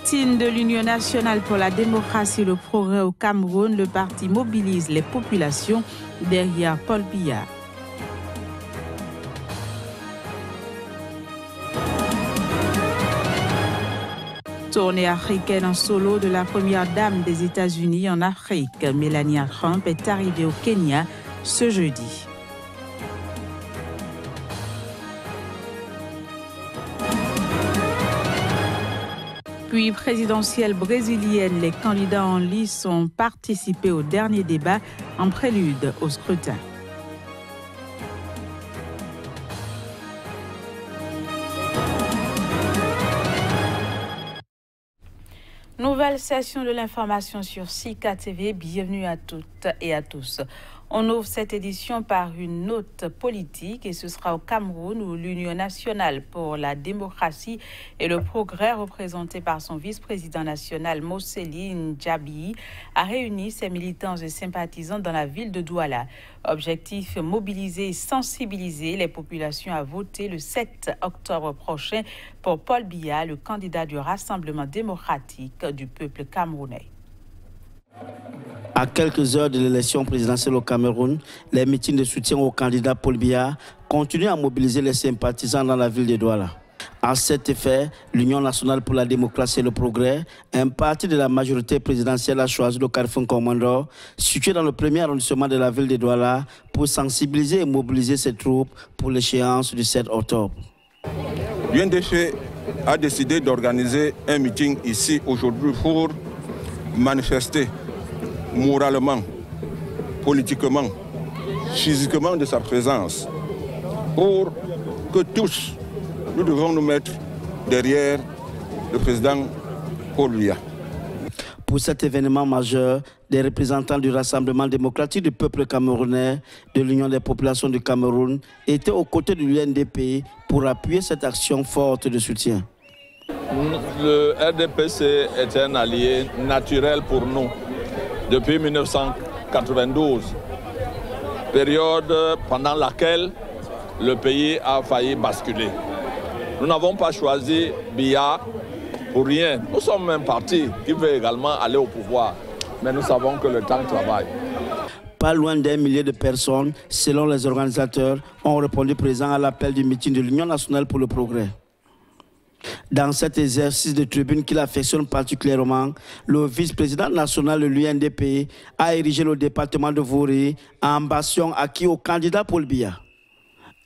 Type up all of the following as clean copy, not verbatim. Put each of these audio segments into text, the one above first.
Meeting de l'Union nationale pour la démocratie et le progrès au Cameroun, le parti mobilise les populations derrière Paul Biya. Tournée africaine en solo de la première dame des États-Unis en Afrique, Melania Trump, est arrivée au Kenya ce jeudi. Puis présidentielle brésilienne, les candidats en lice ont participé au dernier débat en prélude au scrutin. Nouvelle session de l'information sur Sika TV. Bienvenue à toutes et à tous. On ouvre cette édition par une note politique et ce sera au Cameroun où l'Union nationale pour la démocratie et le progrès, représentée par son vice-président national Mosseli Ndjabi, a réuni ses militants et sympathisants dans la ville de Douala. Objectif, mobiliser et sensibiliser les populations à voter le 7 octobre prochain pour Paul Biya, le candidat du Rassemblement démocratique du peuple camerounais. À quelques heures de l'élection présidentielle au Cameroun, les meetings de soutien au candidat Paul Biya continuent à mobiliser les sympathisants dans la ville de Douala. À cet effet, l'Union nationale pour la démocratie et le progrès, un parti de la majorité présidentielle, a choisi le Carrefour Commando, situé dans le premier arrondissement de la ville de Douala, pour sensibiliser et mobiliser ses troupes pour l'échéance du 7 octobre. L'UNDP a décidé d'organiser un meeting ici aujourd'hui pour manifester moralement, politiquement, physiquement de sa présence, pour que tous, nous devons nous mettre derrière le président Paul Biya. Pour cet événement majeur, des représentants du Rassemblement démocratique du peuple camerounais, de l'Union des populations du Cameroun, étaient aux côtés de l'UNDP pour appuyer cette action forte de soutien. Le RDPC est un allié naturel pour nous depuis 1992, période pendant laquelle le pays a failli basculer. Nous n'avons pas choisi Biya pour rien. Nous sommes un parti qui veut également aller au pouvoir, mais nous savons que le temps travaille. Pas loin d'un millier de personnes, selon les organisateurs, ont répondu présent à l'appel du meeting de l'Union nationale pour le progrès. Dans cet exercice de tribune qu'il affectionne particulièrement, le vice-président national de l'UNDP a érigé le département de Vori en bastion acquis au candidat Paul Biya.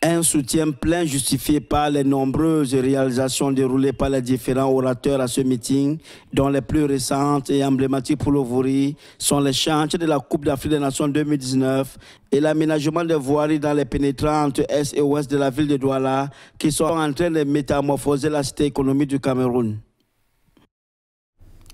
Un soutien plein justifié par les nombreuses réalisations déroulées par les différents orateurs à ce meeting, dont les plus récentes et emblématiques pour le Vori sont les chantiers de la Coupe d'Afrique des Nations 2019 et l'aménagement des voiries dans les pénétrantes est et ouest de la ville de Douala qui sont en train de métamorphoser la cité économique du Cameroun.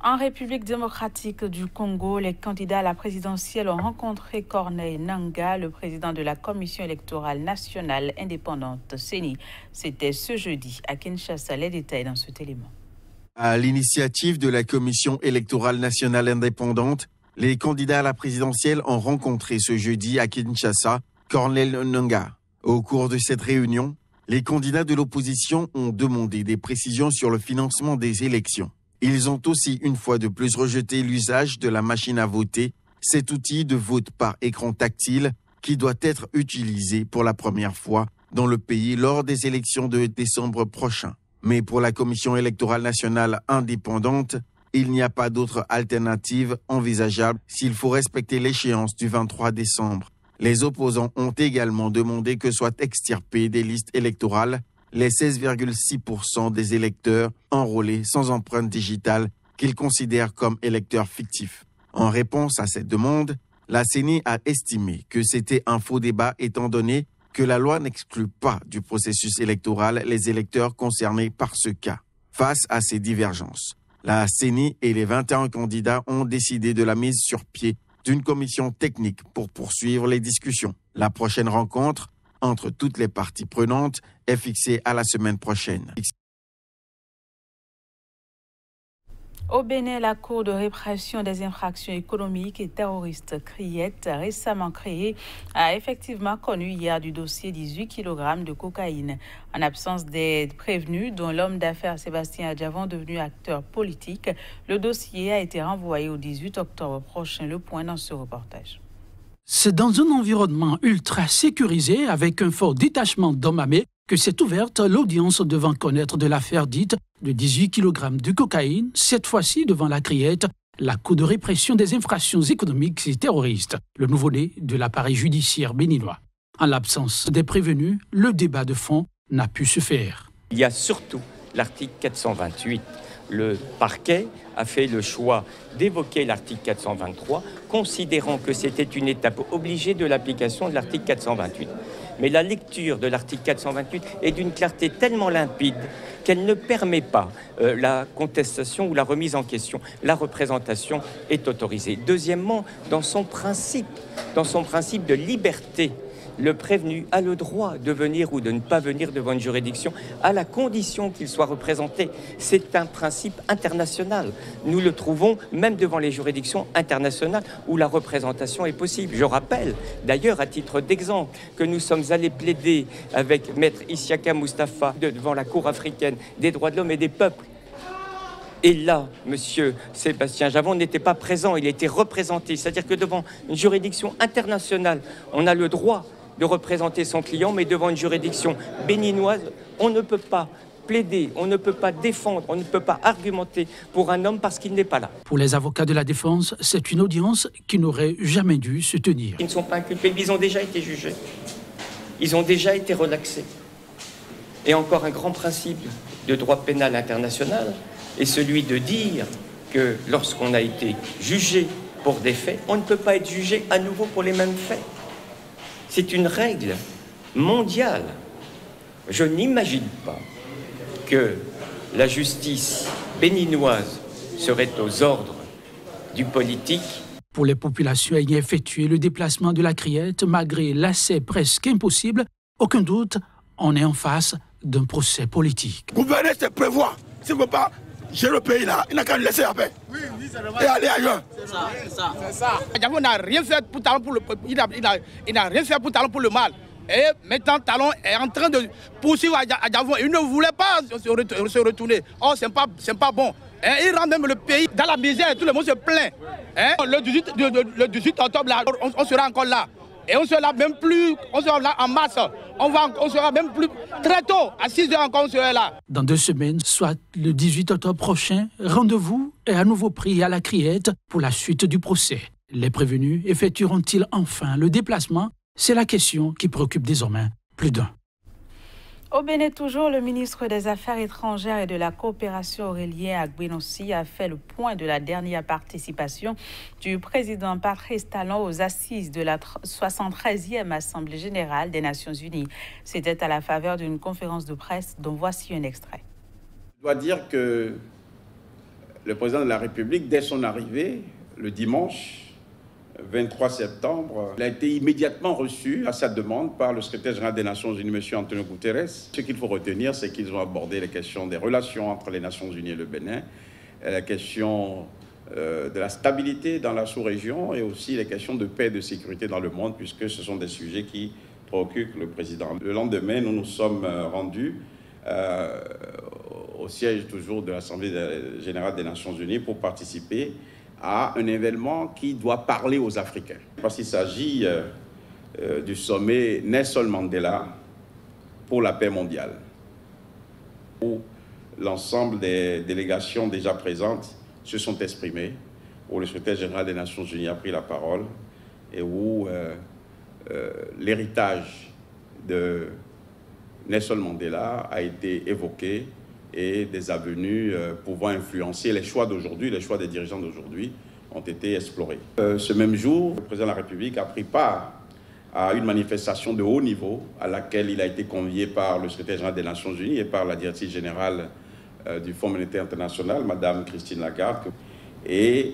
En République démocratique du Congo, les candidats à la présidentielle ont rencontré Corneille Nangaa, le président de la Commission électorale nationale indépendante CENI. C'était ce jeudi à Kinshasa. Les détails dans cet élément. À l'initiative de la Commission électorale nationale indépendante, les candidats à la présidentielle ont rencontré ce jeudi à Kinshasa Corneille Nangaa. Au cours de cette réunion, les candidats de l'opposition ont demandé des précisions sur le financement des élections. Ils ont aussi une fois de plus rejeté l'usage de la machine à voter, cet outil de vote par écran tactile qui doit être utilisé pour la première fois dans le pays lors des élections de décembre prochain. Mais pour la Commission électorale nationale indépendante, il n'y a pas d'autre alternative envisageable s'il faut respecter l'échéance du 23 décembre. Les opposants ont également demandé que soient extirpées des listes électorales les 16,6% des électeurs enrôlés sans empreinte digitale qu'ils considèrent comme électeurs fictifs. En réponse à cette demande, la CENI a estimé que c'était un faux débat étant donné que la loi n'exclut pas du processus électoral les électeurs concernés par ce cas. Face à ces divergences, la CENI et les 21 candidats ont décidé de la mise sur pied d'une commission technique pour poursuivre les discussions. La prochaine rencontre entre toutes les parties prenantes est fixée à la semaine prochaine. Au Bénin, la Cour de répression des infractions économiques et terroristes CRIET, récemment créée, a effectivement connu hier du dossier 18 kg de cocaïne. En absence des prévenus, dont l'homme d'affaires Sébastien Adjavon, devenu acteur politique, le dossier a été renvoyé au 18 octobre prochain. Le point dans ce reportage. C'est dans un environnement ultra sécurisé, avec un fort détachement d'hommes armés, que s'est ouverte l'audience devant connaître de l'affaire dite de 18 kg de cocaïne, cette fois-ci devant la CRIET, la Cour de répression des infractions économiques et terroristes, le nouveau-né de l'appareil judiciaire béninois. En l'absence des prévenus, le débat de fond n'a pu se faire. Il y a surtout l'article 428. Le parquet a fait le choix d'évoquer l'article 423, considérant que c'était une étape obligée de l'application de l'article 428. Mais la lecture de l'article 428 est d'une clarté tellement limpide qu'elle ne permet pas la contestation ou la remise en question. La représentation est autorisée. Deuxièmement, dans son principe de liberté, le prévenu a le droit de venir ou de ne pas venir devant une juridiction à la condition qu'il soit représenté. C'est un principe international. Nous le trouvons même devant les juridictions internationales où la représentation est possible. Je rappelle d'ailleurs à titre d'exemple que nous sommes allés plaider avec Maître Isiaka Mustafa devant la Cour africaine des droits de l'homme et des peuples. Et là, monsieur Sébastien Adjavon n'était pas présent, il était représenté. C'est-à-dire que devant une juridiction internationale, on a le droit de représenter son client, mais devant une juridiction béninoise, on ne peut pas plaider, on ne peut pas défendre, on ne peut pas argumenter pour un homme parce qu'il n'est pas là. Pour les avocats de la défense, c'est une audience qui n'aurait jamais dû se tenir. Ils ne sont pas inculpés, ils ont déjà été jugés. Ils ont déjà été relaxés. Et encore un grand principe de droit pénal international est celui de dire que lorsqu'on a été jugé pour des faits, on ne peut pas être jugé à nouveau pour les mêmes faits. C'est une règle mondiale. Je n'imagine pas que la justice béninoise serait aux ordres du politique. Pour les populations ayant effectué le déplacement de la CRIET, malgré l'accès presque impossible, aucun doute, on est en face d'un procès politique. Gouverner, c'est prévoir. Si on ne veut pas gérer le pays là, il n'a qu'à le laisser après. Oui, c'est vrai. Et aller ailleurs. C'est ça. Adjavon n'a rien fait pour Talon pour le il n'a rien fait pour Talon pour le mal. Et maintenant Talon est en train de poursuivre Adjavon. Il ne voulait pas se retourner. Oh, c'est pas bon. Et il rend même le pays dans la misère et tout le monde se plaint. Le 18 octobre, là, on sera encore là. Et on sera même plus, on sera là en mars. On sera même plus très tôt, à 6 heures encore, on sera là. Dans 2 semaines, soit le 18 octobre prochain, rendez-vous est à nouveau pris à la CRIET pour la suite du procès. Les prévenus effectueront-ils enfin le déplacement? C'est la question qui préoccupe désormais plus d'un. Au Bénin, toujours, le ministre des Affaires étrangères et de la coopération Aurélien Agbenossi a fait le point de la dernière participation du président Patrice Talon aux assises de la 73e Assemblée générale des Nations unies. C'était à la faveur d'une conférence de presse dont voici un extrait. Je dois dire que le président de la République, dès son arrivée, le dimanche 23 septembre, il a été immédiatement reçu à sa demande par le secrétaire général des Nations Unies, M. Antonio Guterres. Ce qu'il faut retenir, c'est qu'ils ont abordé les questions des relations entre les Nations Unies et le Bénin, la question de la stabilité dans la sous-région et aussi les questions de paix et de sécurité dans le monde, puisque ce sont des sujets qui préoccupent le président. Le lendemain, nous nous sommes rendus au siège toujours de l'Assemblée générale des Nations Unies pour participer à un événement qui doit parler aux Africains. Parce qu'il s'agit du sommet Nelson Mandela pour la paix mondiale, où l'ensemble des délégations déjà présentes se sont exprimées, où le secrétaire général des Nations Unies a pris la parole et où l'héritage de Nelson Mandela a été évoqué et des avenues pouvant influencer les choix d'aujourd'hui, les choix des dirigeants d'aujourd'hui ont été explorés. Ce même jour, le président de la République a pris part à une manifestation de haut niveau à laquelle il a été convié par le secrétaire général des Nations Unies et par la directrice générale du Fonds monétaire international, Madame Christine Lagarde. Et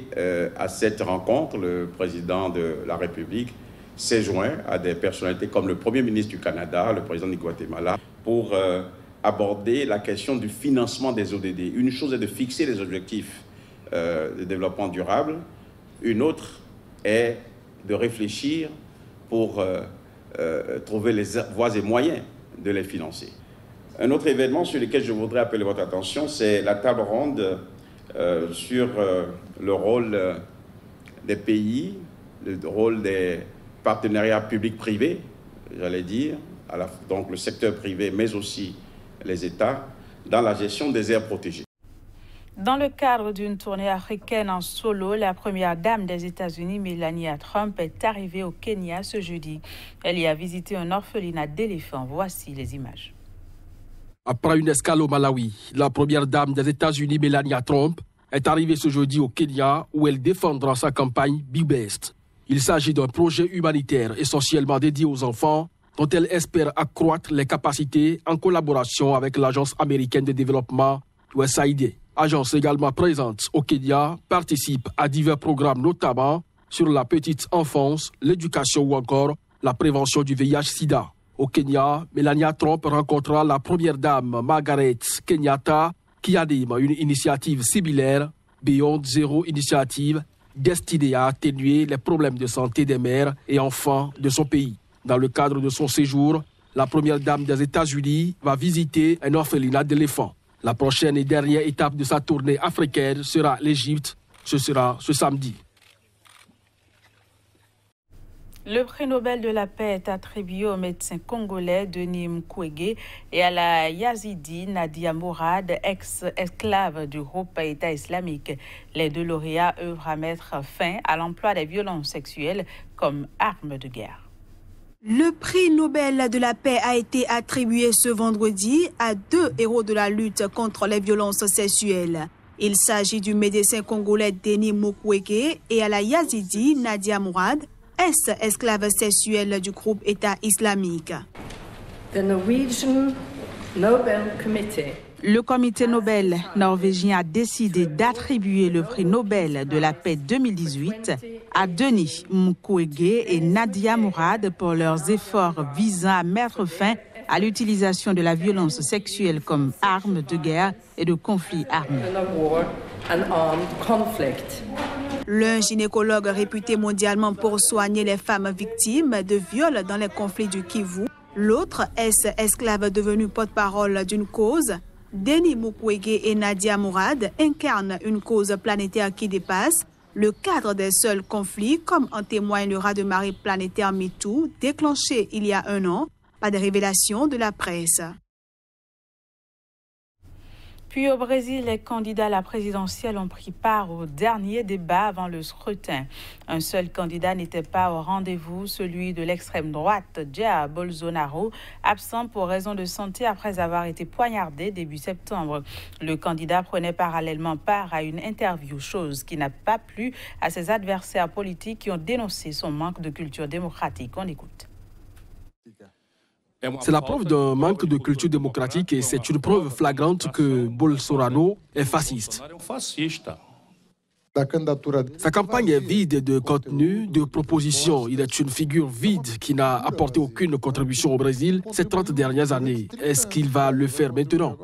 à cette rencontre, le président de la République s'est joint à des personnalités comme le Premier ministre du Canada, le président du Guatemala, pour aborder la question du financement des ODD. Une chose est de fixer les objectifs de développement durable. Une autre est de réfléchir pour trouver les voies et moyens de les financer. Un autre événement sur lequel je voudrais appeler votre attention, c'est la table ronde sur le rôle des pays, le rôle des partenariats publics-privés, j'allais dire, donc le secteur privé, mais aussi les États, dans la gestion des aires protégées. Dans le cadre d'une tournée africaine en solo, la première dame des États-Unis, Melania Trump, est arrivée au Kenya ce jeudi. Elle y a visité un orphelinat d'éléphants. Voici les images. Après une escale au Malawi, la première dame des États-Unis, Melania Trump, est arrivée ce jeudi au Kenya où elle défendra sa campagne Be Best. Il s'agit d'un projet humanitaire essentiellement dédié aux enfants dont elle espère accroître les capacités en collaboration avec l'Agence américaine de développement USAID. Agence également présente au Kenya, participe à divers programmes notamment sur la petite enfance, l'éducation ou encore la prévention du VIH-Sida. Au Kenya, Melania Trump rencontrera la première dame Margaret Kenyatta qui anime une initiative similaire, Beyond Zero Initiative, destinée à atténuer les problèmes de santé des mères et enfants de son pays. Dans le cadre de son séjour, la première dame des États-Unis va visiter un orphelinat d'éléphants. La prochaine et dernière étape de sa tournée africaine sera l'Égypte. Ce sera ce samedi. Le prix Nobel de la paix est attribué au médecin congolais Denis Mukwege et à la Yazidi Nadia Mourad, ex-esclave du groupe État islamique. Les deux lauréats œuvrent à mettre fin à l'emploi des violences sexuelles comme arme de guerre. Le prix Nobel de la paix a été attribué ce vendredi à deux héros de la lutte contre les violences sexuelles. Il s'agit du médecin congolais Denis Mukwege et à la Yazidi Nadia Mourad, ex-esclave sexuelle du groupe État islamique. Le comité Nobel norvégien a décidé d'attribuer le prix Nobel de la paix 2018 à Denis Mukwege et Nadia Mourad pour leurs efforts visant à mettre fin à l'utilisation de la violence sexuelle comme arme de guerre et de conflit armé. L'un gynécologue réputé mondialement pour soigner les femmes victimes de viols dans les conflits du Kivu, l'autre ex-esclave devenu porte-parole d'une cause. Denis Mukwege et Nadia Mourad incarnent une cause planétaire qui dépasse le cadre des seuls conflits, comme en témoigne le raz-de-marée planétaire MeToo, déclenché il y a un an par des révélations de la presse. Puis au Brésil, les candidats à la présidentielle ont pris part au dernier débat avant le scrutin. Un seul candidat n'était pas au rendez-vous, celui de l'extrême droite, Jair Bolsonaro, absent pour raison de santé après avoir été poignardé début septembre. Le candidat prenait parallèlement part à une interview, chose qui n'a pas plu à ses adversaires politiques qui ont dénoncé son manque de culture démocratique. On écoute. C'est la preuve d'un manque de culture démocratique et c'est une preuve flagrante que Bolsonaro est fasciste. Sa campagne est vide de contenu, de propositions. Il est une figure vide qui n'a apporté aucune contribution au Brésil ces 30 dernières années. Est-ce qu'il va le faire maintenant?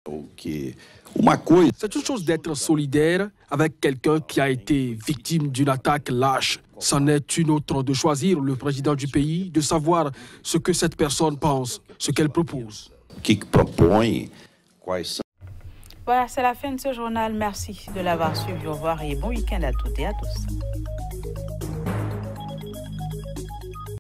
C'est une chose d'être solidaire avec quelqu'un qui a été victime d'une attaque lâche. C'en est une autre de choisir le président du pays, de savoir ce que cette personne pense, ce qu'elle propose. Voilà, c'est la fin de ce journal. Merci de l'avoir suivi. Au revoir et bon week-end à toutes et à tous.